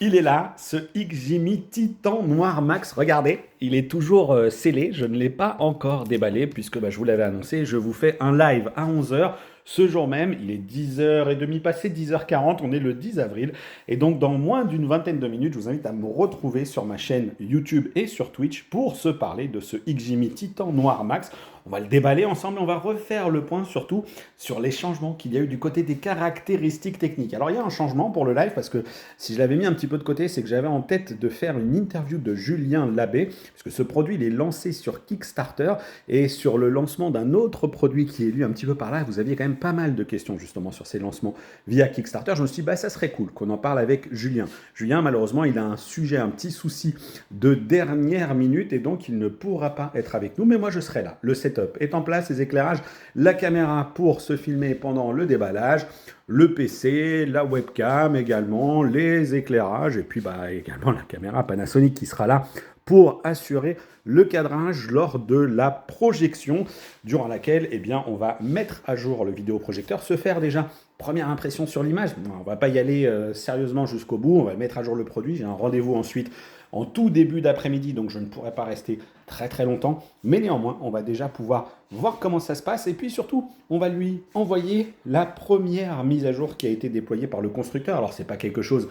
Il est là, ce XGMI Titan Noir Max. Regardez, il est toujours scellé. Je ne l'ai pas encore déballé puisque je vous l'avais annoncé. Je vous fais un live à 11 heures ce jour même. Il est 10h30 passé, 10h40. On est le 10 avril. Et donc, dans moins d'une vingtaine de minutes, je vous invite à me retrouver sur ma chaîne YouTube et sur Twitch pour se parler de ce XGMI Titan Noir Max. On va le déballer ensemble et on va refaire le point surtout sur les changements qu'il y a eu du côté des caractéristiques techniques. Alors, il y a un changement pour le live parce que si je l'avais mis un petit peu de côté, c'est que j'avais en tête de faire une interview de Julien Labbé, puisque ce produit il est lancé sur Kickstarter et sur le lancement d'un autre produit qui est lu un petit peu par là. Vous aviez quand même pas mal de questions justement sur ces lancements via Kickstarter. Je me suis dit, ça serait cool qu'on en parle avec Julien. Julien, malheureusement, il a un sujet, un petit souci de dernière minute et donc il ne pourra pas être avec nous. Mais moi, je serai là. Le setup est en place, les éclairages, la caméra pour se filmer pendant le déballage, le PC, la webcam également, les éclairages et puis également la caméra Panasonic qui sera là pour assurer le cadrage lors de la projection durant laquelle on va mettre à jour le vidéoprojecteur, se faire déjà première impression sur l'image. On ne va pas y aller sérieusement jusqu'au bout, on va mettre à jour le produit. J'ai un rendez-vous ensuite en tout début d'après-midi, donc je ne pourrai pas rester très très longtemps. Mais néanmoins, on va déjà pouvoir voir comment ça se passe. Et puis surtout, on va lui envoyer la première mise à jour qui a été déployée par le constructeur. Alors, c'est pas quelque chose...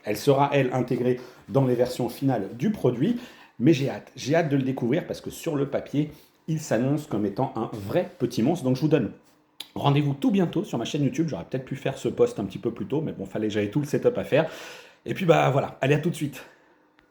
elle sera, elle, intégrée dans les versions finales du produit. Mais j'ai hâte. J'ai hâte de le découvrir parce que sur le papier, il s'annonce comme étant un vrai petit monstre. Donc, je vous donne rendez-vous tout bientôt sur ma chaîne YouTube. J'aurais peut-être pu faire ce post un petit peu plus tôt, mais bon, fallait que j'avais tout le setup à faire. Et puis, voilà. Allez, à tout de suite.